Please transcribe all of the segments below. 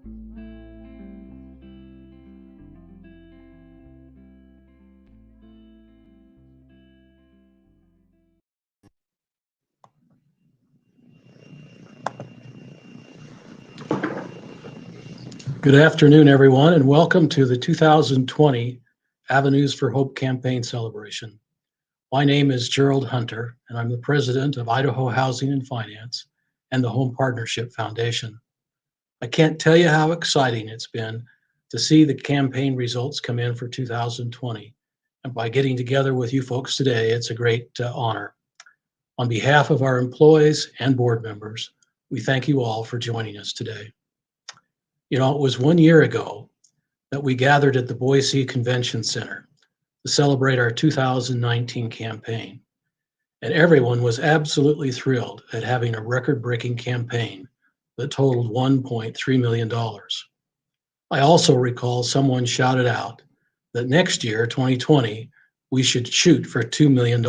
Good afternoon, everyone, and welcome to the 2020 Avenues for Hope campaign celebration. My name is Gerald Hunter, and I'm the president of Idaho Housing and Finance and the Home Partnership Foundation. I can't tell you how exciting it's been to see the campaign results come in for 2020. And by getting together with you folks today, it's a great honor. On behalf of our employees and board members, we thank you all for joining us today. You know, it was 1 year ago that we gathered at the Boise Convention Center to celebrate our 2019 campaign. And everyone was absolutely thrilled at having a record-breaking campaign that totaled $1.3 million. I also recall someone shouted out that next year, 2020, we should shoot for $2 million.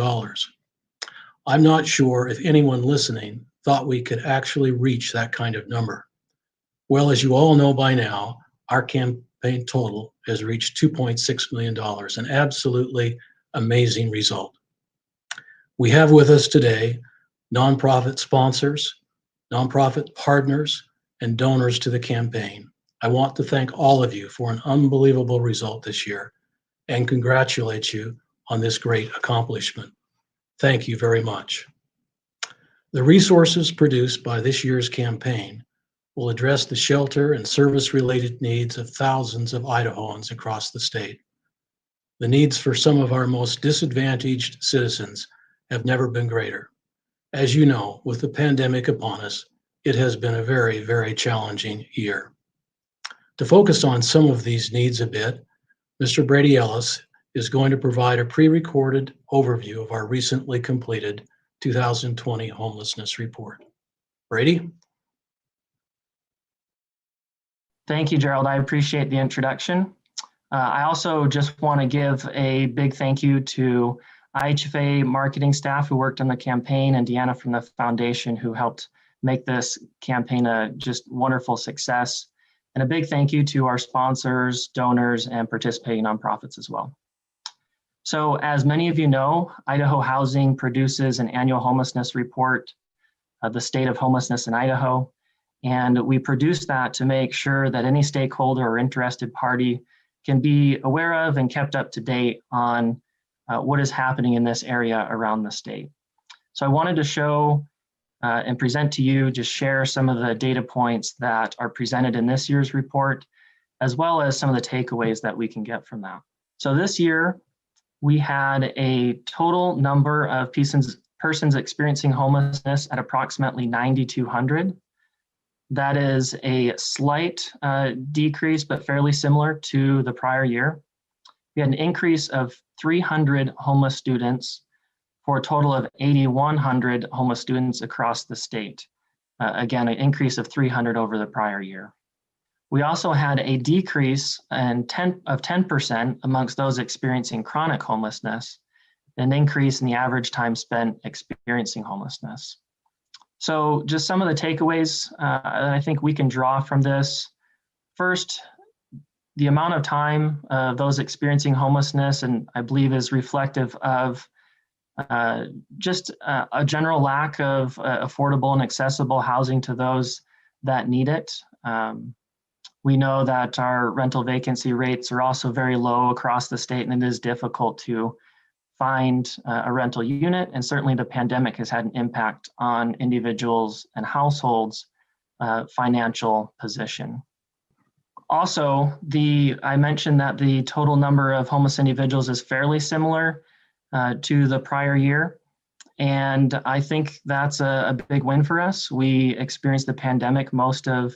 I'm not sure if anyone listening thought we could actually reach that kind of number. Well, as you all know by now, our campaign total has reached $2.6 million, an absolutely amazing result. We have with us today nonprofit sponsors, nonprofit partners, and donors to the campaign. I want to thank all of you for an unbelievable result this year and congratulate you on this great accomplishment. Thank you very much. The resources produced by this year's campaign will address the shelter and service-related needs of thousands of Idahoans across the state. The needs for some of our most disadvantaged citizens have never been greater. As you know, with the pandemic upon us, it has been a very, very challenging year. To focus on some of these needs a bit, Mr. Brady Ellis is going to provide a pre-recorded overview of our recently completed 2020 homelessness report. Brady? Thank you, Gerald. I appreciate the introduction. I also just want to give a big thank you to IHFA marketing staff who worked on the campaign and Deanna from the foundation who helped make this campaign a just wonderful success. And a big thank you to our sponsors, donors, and participating nonprofits as well. So as many of you know, Idaho Housing produces an annual homelessness report, the state of homelessness in Idaho. And we produce that to make sure that any stakeholder or interested party can be aware of and kept up to date on what is happening in this area around the state. So I wanted to show and present to you, just share some of the data points that are presented in this year's report, as well as some of the takeaways that we can get from that. So this year, we had a total number of persons experiencing homelessness at approximately 9,200. That is a slight decrease, but fairly similar to the prior year. We had an increase of 300 homeless students for a total of 8,100 homeless students across the state. Again, an increase of 300 over the prior year. We also had a decrease of 10% amongst those experiencing chronic homelessness, an increase in the average time spent experiencing homelessness. So just some of the takeaways that I think we can draw from this. First, the amount of time those experiencing homelessness, and I believe is reflective of just a general lack of affordable and accessible housing to those that need it. We know that our rental vacancy rates are also very low across the state, and it is difficult to find a rental unit, and certainly the pandemic has had an impact on individuals and households' financial position. Also, I mentioned that the total number of homeless individuals is fairly similar to the prior year, and I think that's a big win for us. We experienced the pandemic most of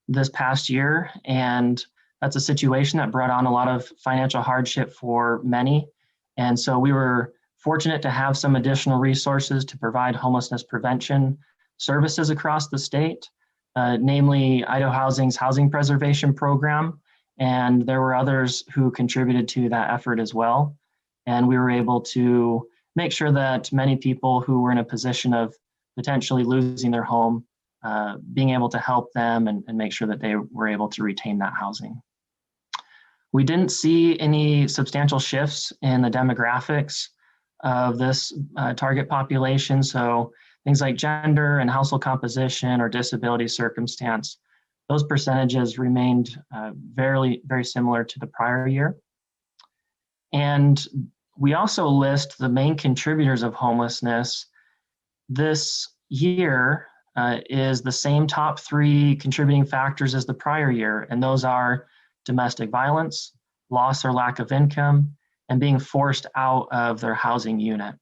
this past year, and that's a situation that brought on a lot of financial hardship for many. And so we were fortunate to have some additional resources to provide homelessness prevention services across the state, namely Idaho Housing's Housing Preservation Program. And there were others who contributed to that effort as well. And we were able to make sure that many people who were in a position of potentially losing their home being able to help them and make sure that they were able to retain that housing. We didn't see any substantial shifts in the demographics of this target population. So things like gender and household composition or disability circumstance, those percentages remained very similar to the prior year. And we also list the main contributors of homelessness. This year is the same top 3 contributing factors as the prior year, and those are domestic violence, loss or lack of income, and being forced out of their housing unit.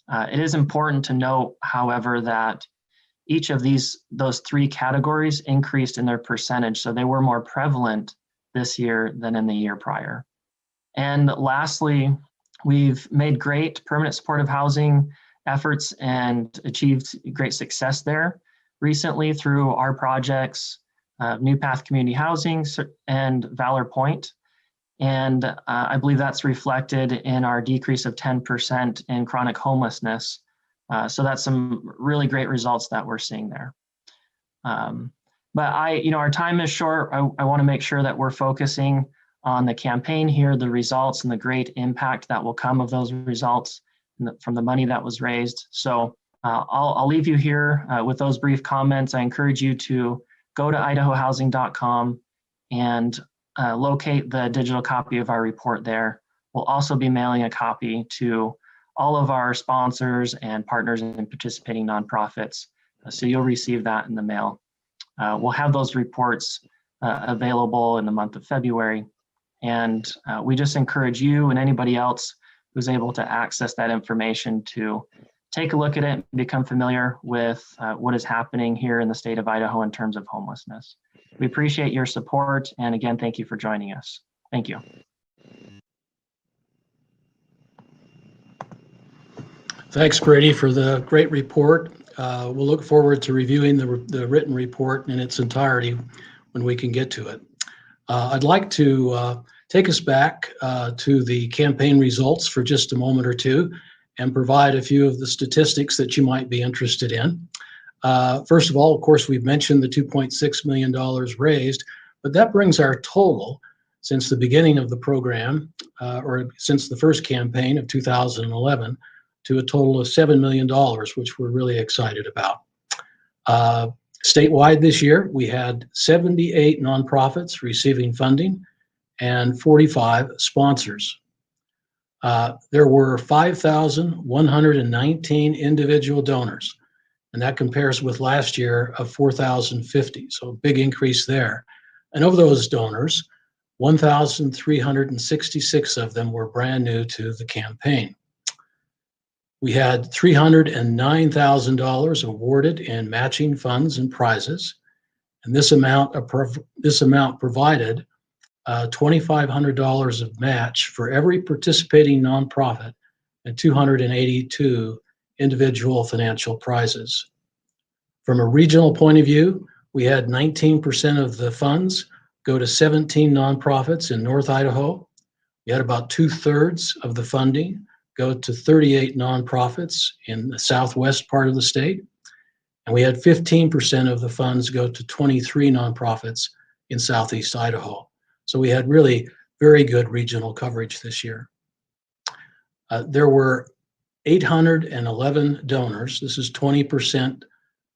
It is important to note, however, that each of those 3 categories increased in their percentage, so they were more prevalent this year than in the year prior. And lastly, we've made great permanent supportive housing efforts and achieved great success there recently through our projects, New Path Community Housing and Valor Point. And I believe that's reflected in our decrease of 10% in chronic homelessness. So that's some really great results that we're seeing there. But our time is short. I want to make sure that we're focusing on the campaign here, the results, and the great impact that will come of those results from the money that was raised. So I'll leave you here with those brief comments. I encourage you to go to idahohousing.com and locate the digital copy of our report there. We'll also be mailing a copy to all of our sponsors and partners and participating nonprofits. So you'll receive that in the mail. We'll have those reports available in the month of February. And we just encourage you and anybody else who's able to access that information to take a look at it and become familiar with what is happening here in the state of Idaho in terms of homelessness. We appreciate your support. And again, thank you for joining us. Thank you. Thanks, Brady, for the great report. We'll look forward to reviewing the written report in its entirety when we can get to it. I'd like to take us back to the campaign results for just a moment or two and provide a few of the statistics that you might be interested in. First of all, of course, we've mentioned the $2.6 million raised, but that brings our total since the beginning of the program, or since the first campaign of 2011, to a total of $7 million, which we're really excited about. Statewide this year, we had 78 nonprofits receiving funding and 45 sponsors. There were 5,119 individual donors, and that compares with last year of 4,050, so a big increase there. And of those donors, 1,366 of them were brand new to the campaign. We had $309,000 awarded in matching funds and prizes, and this amount provided $2,500 of match for every participating nonprofit and 282 individual financial prizes. From a regional point of view, we had 19% of the funds go to 17 nonprofits in North Idaho. We had about 2/3 of the funding go to 38 nonprofits in the southwest part of the state. And we had 15% of the funds go to 23 nonprofits in southeast Idaho. So we had really very good regional coverage this year. There were 811 donors. This is 20%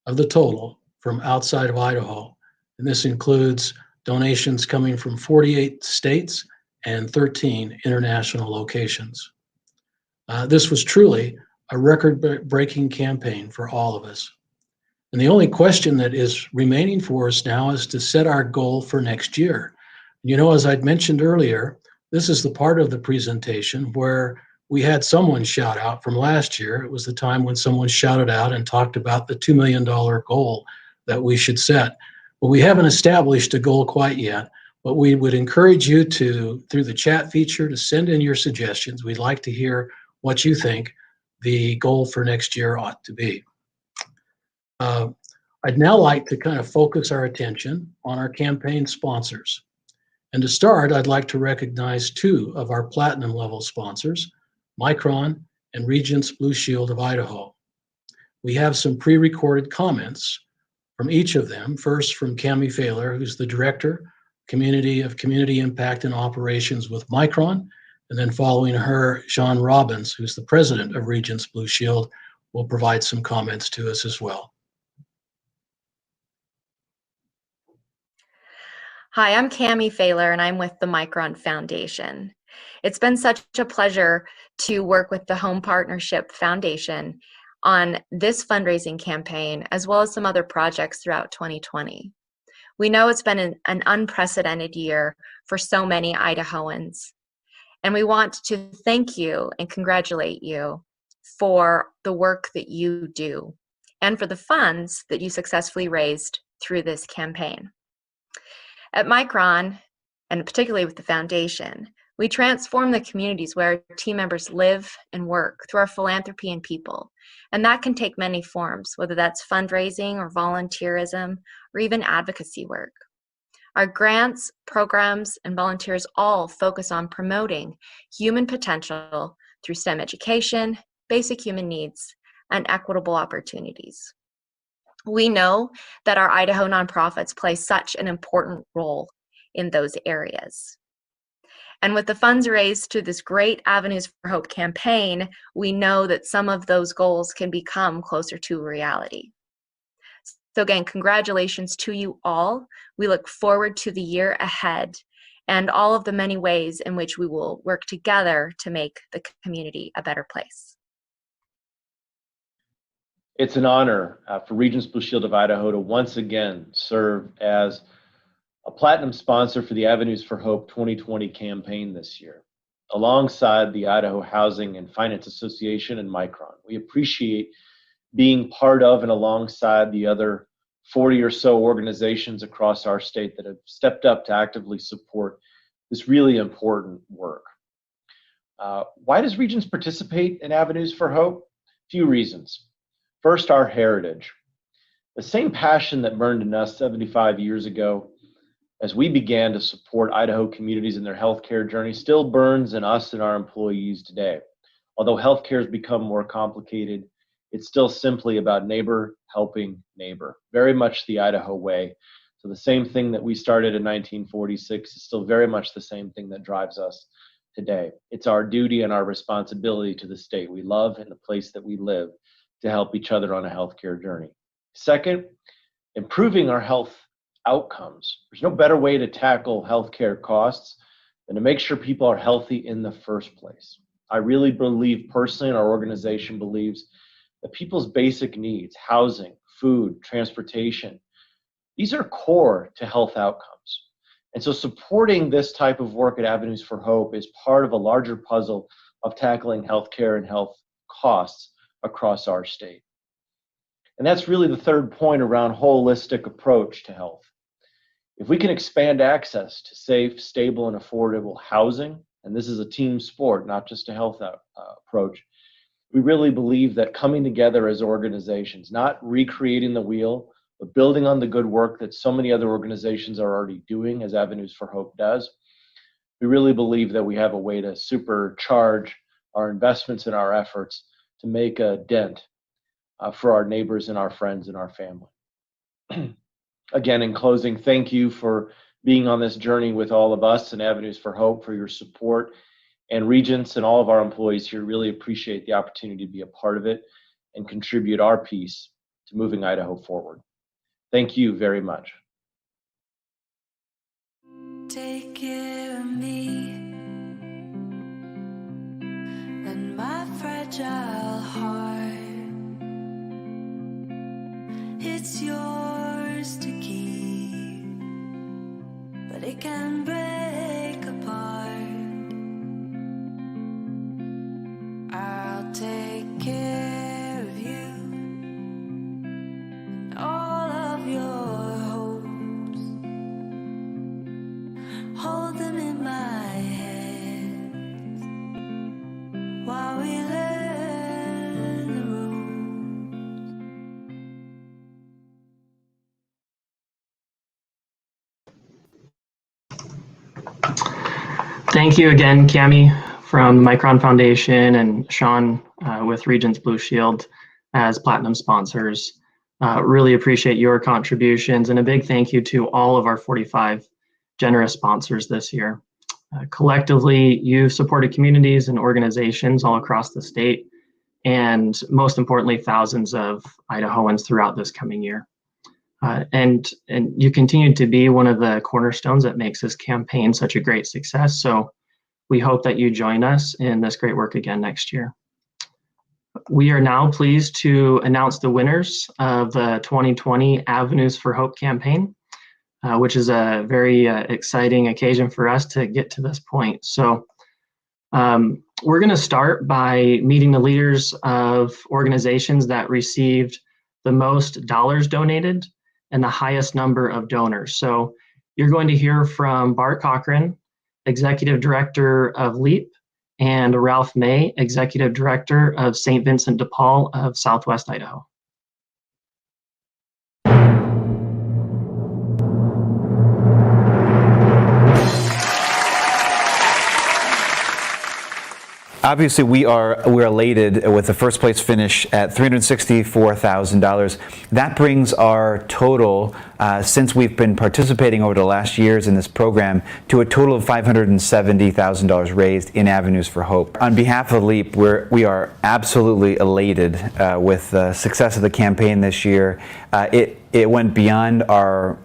of the total from outside of Idaho. And this includes donations coming from 48 states and 13 international locations. This was truly a record-breaking campaign for all of us. And the only question that is remaining for us now is to set our goal for next year. You know, as I'd mentioned earlier, this is the part of the presentation where we had someone shout out from last year. It was the time when someone shouted out and talked about the $2 million goal that we should set. Well, we haven't established a goal quite yet, but we would encourage you to, through the chat feature, to send in your suggestions. We'd like to hear what you think the goal for next year ought to be. I'd now like to kind of focus our attention on our campaign sponsors. And to start, I'd like to recognize two of our platinum level sponsors, Micron and Regents Blue Shield of Idaho. We have some pre-recorded comments from each of them. First, from Cammie Fahler, who's the Director of Community Impact and Operations with Micron. And then following her, Sean Robbins, who's the President of Regents Blue Shield, will provide some comments to us as well. Hi, I'm Cammie Fahler, and I'm with the Micron Foundation. It's been such a pleasure to work with the Home Partnership Foundation on this fundraising campaign, as well as some other projects throughout 2020. We know it's been an unprecedented year for so many Idahoans, and we want to thank you and congratulate you for the work that you do and for the funds that you successfully raised through this campaign. At Micron, and particularly with the foundation, we transform the communities where team members live and work through our philanthropy and people. And that can take many forms, whether that's fundraising or volunteerism or even advocacy work. Our grants, programs, and volunteers all focus on promoting human potential through STEM education, basic human needs, and equitable opportunities. We know that our Idaho nonprofits play such an important role in those areas. And with the funds raised to this great Avenues for Hope campaign, we know that some of those goals can become closer to reality. So again, congratulations to you all. We look forward to the year ahead and all of the many ways in which we will work together to make the community a better place. It's an honor for Regents Blue Shield of Idaho to once again serve as a platinum sponsor for the Avenues for Hope 2020 campaign this year, alongside the Idaho Housing and Finance Association and Micron. We appreciate being part of and alongside the other 40 or so organizations across our state that have stepped up to actively support this really important work. Why does Regents participate in Avenues for Hope? A few reasons. First, our heritage. The same passion that burned in us 75 years ago as we began to support Idaho communities in their healthcare journey still burns in us and our employees today. Although healthcare has become more complicated, it's still simply about neighbor helping neighbor, very much the Idaho way. So the same thing that we started in 1946 is still very much the same thing that drives us today. It's our duty and our responsibility to the state we love and the place that we live to help each other on a healthcare journey. Second, improving our health outcomes. There's no better way to tackle healthcare costs than to make sure people are healthy in the first place. I really believe personally, and our organization believes, that people's basic needs, housing, food, transportation, these are core to health outcomes. And so supporting this type of work at Avenues for Hope is part of a larger puzzle of tackling healthcare and health costs across our state. And that's really the third point around holistic approach to health. If we can expand access to safe, stable, and affordable housing, and this is a team sport, not just a health approach, we really believe that coming together as organizations, not recreating the wheel, but building on the good work that so many other organizations are already doing, as Avenues for Hope does, we really believe that we have a way to supercharge our investments and our efforts to make a dent for our neighbors and our friends and our family. Again, in closing, thank you for being on this journey with all of us and Avenues for Hope, for your support. And Regents and all of our employees here really appreciate the opportunity to be a part of it and contribute our piece to moving Idaho forward. Thank you very much. Take care of me and my fragile heart. It's yours to keep, but it can break apart. I'll take care of you and all of your hopes. Hold them in my hands while we learn the ropes. Thank you again, Cammie, from the Micron Foundation, and Sean with Regents Blue Shield as platinum sponsors. Really appreciate your contributions, and a big thank you to all of our 45 generous sponsors this year. Collectively, you've supported communities and organizations all across the state, and most importantly, thousands of Idahoans throughout this coming year. And you continue to be one of the cornerstones that makes this campaign such a great success. So we hope that you join us in this great work again next year. We are now pleased to announce the winners of the 2020 Avenues for Hope campaign, which is a very exciting occasion for us to get to this point. So we're going to start by meeting the leaders of organizations that received the most dollars donated and the highest number of donors. So you're going to hear from Bart Cochran, Executive Director of LEAP, and Ralph May, Executive Director of St. Vincent de Paul of Southwest Idaho. Obviously, we're elated with the first place finish at $364,000. That brings our total, since we've been participating over the last years in this program, to a total of $570,000 raised in Avenues for Hope. On behalf of LEAP, we are absolutely elated with the success of the campaign this year. It went beyond our,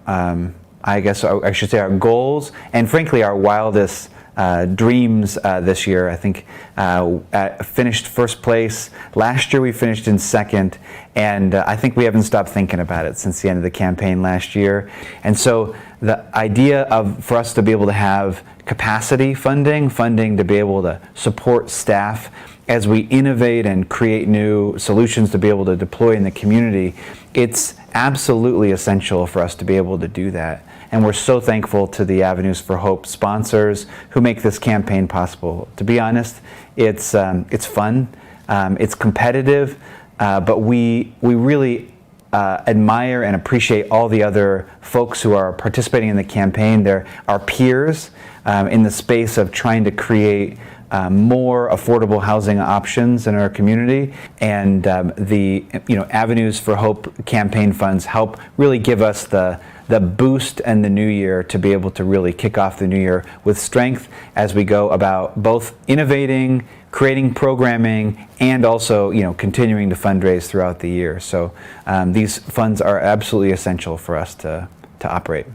I guess I should say, our goals, and frankly, our wildest dreams this year. I think finished first place. Last year we finished in second, and I think we haven't stopped thinking about it since the end of the campaign last year. And so the idea for us to be able to have capacity funding to be able to support staff as we innovate and create new solutions to be able to deploy in the community, it's absolutely essential for us to be able to do that. And we're so thankful to the Avenues for Hope sponsors who make this campaign possible. To be honest, it's fun, it's competitive, but we really admire and appreciate all the other folks who are participating in the campaign. They're our peers in the space of trying to create more affordable housing options in our community, and the Avenues for Hope campaign funds help really give us the boost and the new year to be able to really kick off the new year with strength as we go about both innovating, creating programming, and also continuing to fundraise throughout the year. So these funds are absolutely essential for us to operate.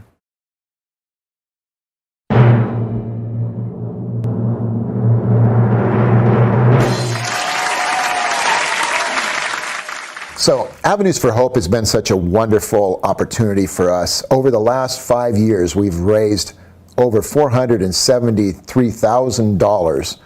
So Avenues for Hope has been such a wonderful opportunity for us. Over the last 5 years, we've raised over $473,000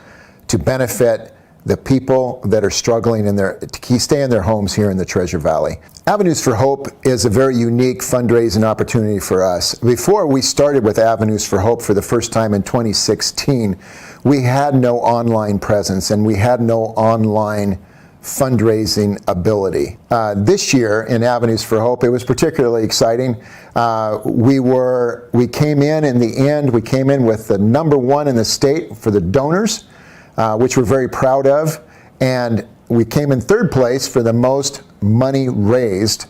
to benefit the people that are struggling to stay in their homes here in the Treasure Valley. Avenues for Hope is a very unique fundraising opportunity for us. Before we started with Avenues for Hope for the first time in 2016, we had no online presence and we had no online fundraising ability. This year in Avenues for Hope, it was particularly exciting. We came in the end, we came in with the #1 in the state for the donors, which we're very proud of, and we came in 3rd place for the most money raised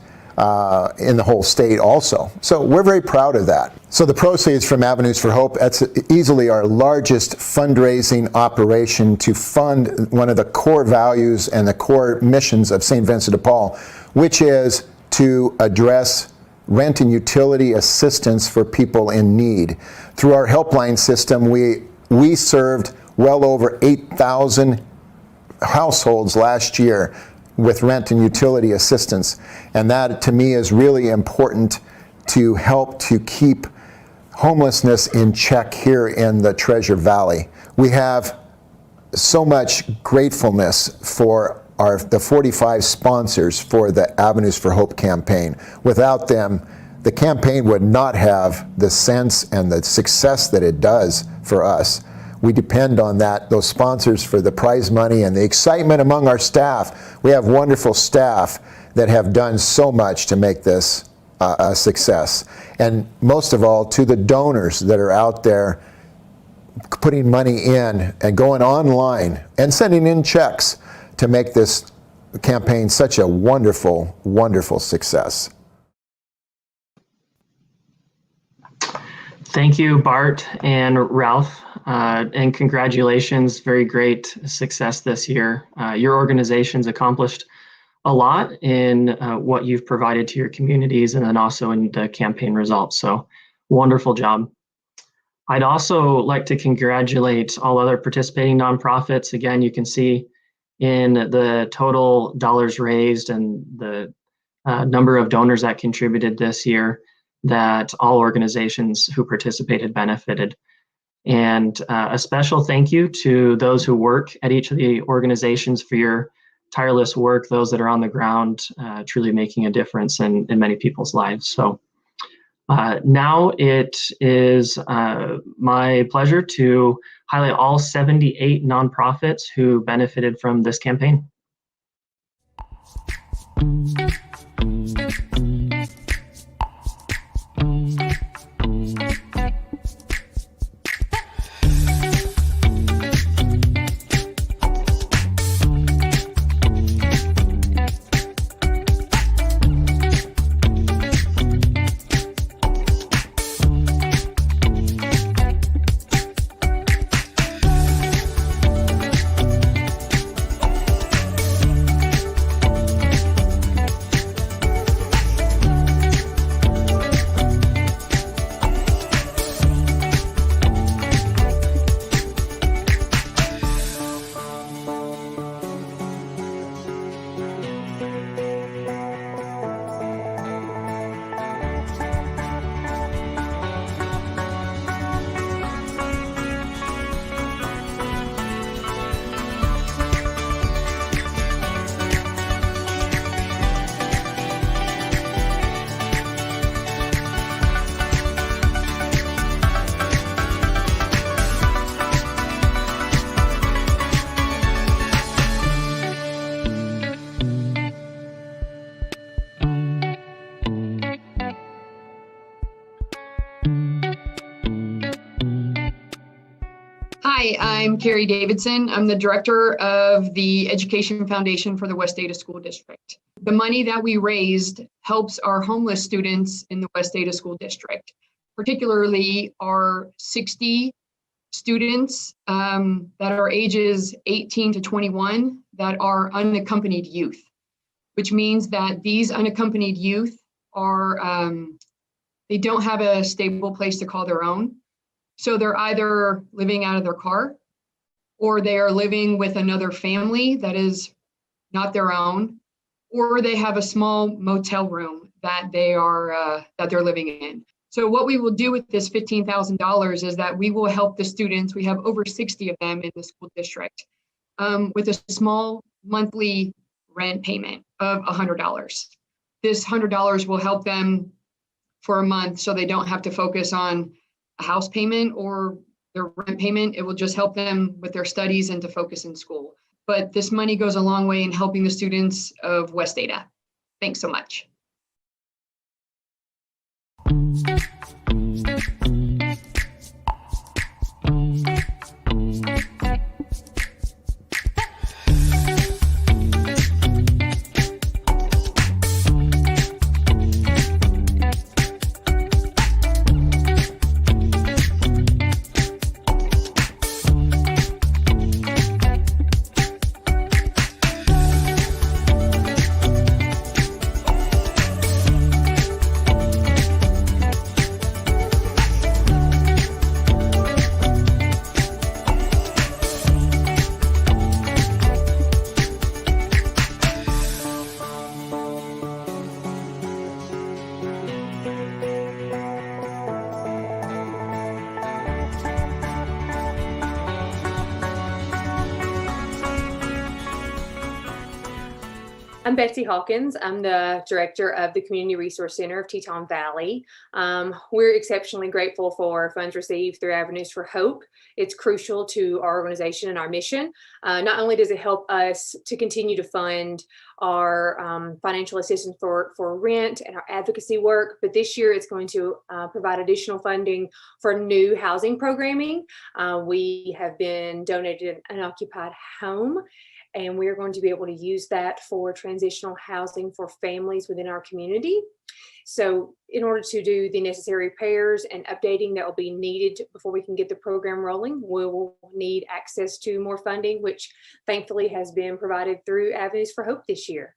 in the whole state also. So we're very proud of that. So the proceeds from Avenues for Hope, that's easily our largest fundraising operation to fund one of the core values and the core missions of St. Vincent de Paul, which is to address rent and utility assistance for people in need. Through our helpline system, we served well over 8,000 households last year with rent and utility assistance. And that, to me, is really important to help to keep homelessness in check here in the Treasure Valley. We have so much gratefulness for the 45 sponsors for the Avenues for Hope campaign. Without them, the campaign would not have the sense and the success that it does for us. We depend on those sponsors for the prize money and the excitement among our staff. We have wonderful staff that have done so much to make this a success. And most of all, to the donors that are out there putting money in and going online and sending in checks to make this campaign such a wonderful, wonderful success. Thank you, Bart and Ralph, and congratulations. Very great success this year. Your organization's accomplished a lot in what you've provided to your communities and then also in the campaign results. So wonderful job. I'd also like to congratulate all other participating nonprofits. Again, you can see in the total dollars raised and the number of donors that contributed this year that all organizations who participated benefited. And a special thank you to those who work at each of the organizations for your tireless work, those that are on the ground truly making a difference in many people's lives. So now it is my pleasure to highlight all 78 nonprofits who benefited from this campaign. Hi, I'm Carrie Davidson. I'm the director of the Education Foundation for the West Ada School District. The money that we raised helps our homeless students in the West Ada School District, particularly our 60 students that are ages 18 to 21 that are unaccompanied youth, which means that these unaccompanied youth are, they don't have a stable place to call their own. So they're either living out of their car or they are living with another family that is not their own, or they have a small motel room that they're living in. So what we will do with this $15,000 is that we will help the students. We have over 60 of them in the school district with a small monthly rent payment of $100. This $100 will help them for a month so they don't have to focus on a house payment or their rent payment. It will just help them with their studies and to focus in school. But this money goes a long way in helping the students of West Ada. Thanks so much. I'm Betsy Hawkins. I'm the director of the Community Resource Center of Teton Valley. We're exceptionally grateful for funds received through Avenues for Hope. It's crucial to our organization and our mission. Not only does it help us to continue to fund our financial assistance for rent and our advocacy work, but this year it's going to provide additional funding for new housing programming. We have been donated an unoccupied home, and we're going to be able to use that for transitional housing for families within our community. So in order to do the necessary repairs and updating that will be needed before we can get the program rolling, we will need access to more funding, which thankfully has been provided through Avenues for Hope this year.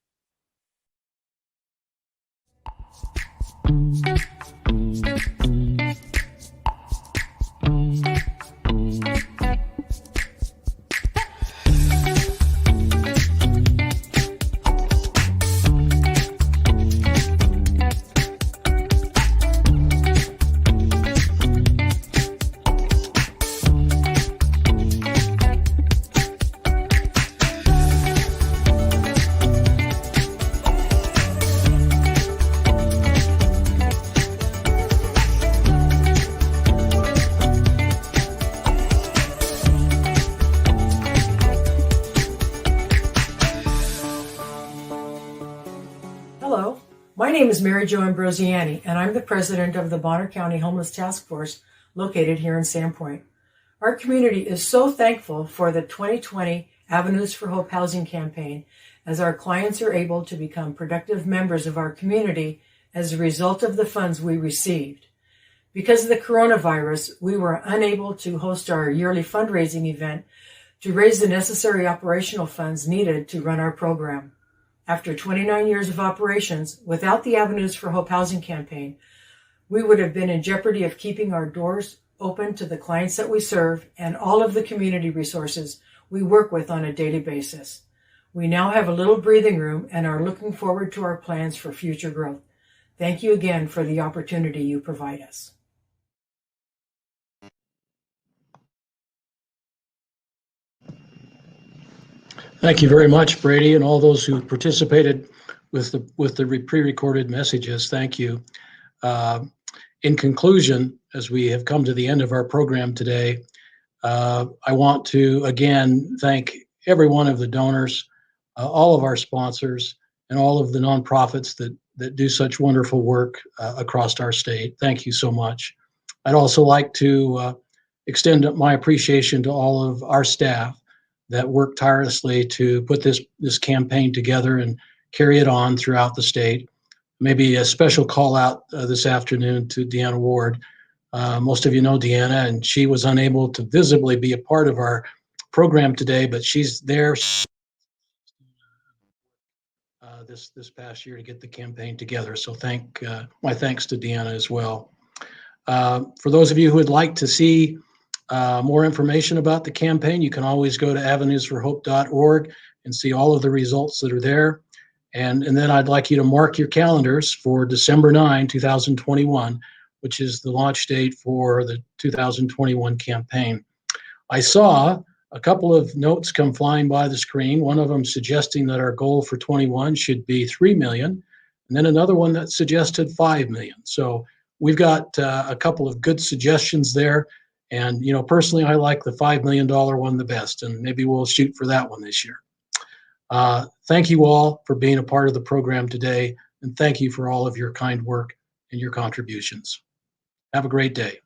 Hello, my name is Mary Jo Ambrosiani, and I'm the president of the Bonner County Homeless Task Force located here in Sandpoint. Our community is so thankful for the 2020 Avenues for Hope housing campaign, as our clients are able to become productive members of our community as a result of the funds we received. Because of the coronavirus, we were unable to host our yearly fundraising event to raise the necessary operational funds needed to run our program. After 29 years of operations, without the Avenues for Hope housing campaign, we would have been in jeopardy of keeping our doors open to the clients that we serve and all of the community resources we work with on a daily basis. We now have a little breathing room and are looking forward to our plans for future growth. Thank you again for the opportunity you provide us. Thank you very much, Brady, and all those who participated with the pre-recorded messages. Thank you. In conclusion, as we have come to the end of our program today, I want to again thank every one of the donors, all of our sponsors, and all of the nonprofits that do such wonderful work across our state. Thank you so much. I'd also like to extend my appreciation to all of our staff that worked tirelessly to put this campaign together and carry it on throughout the state. Maybe a special call out this afternoon to Deanna Ward. Most of you know Deanna, and she was unable to visibly be a part of our program today, but she's there this past year to get the campaign together. So my thanks to Deanna as well. For those of you who would like to see more information about the campaign, you can always go to avenuesforhope.org and see all of the results that are there. And then I'd like you to mark your calendars for December 9, 2021, which is the launch date for the 2021 campaign. I saw a couple of notes come flying by the screen, one of them suggesting that our goal for 21 should be 3 million, and then another one that suggested 5 million. So we've got a couple of good suggestions there. And, you know, personally, I like the $5 million one the best, and maybe we'll shoot for that one this year. Thank you all for being a part of the program today, and thank you for all of your kind work and your contributions. Have a great day.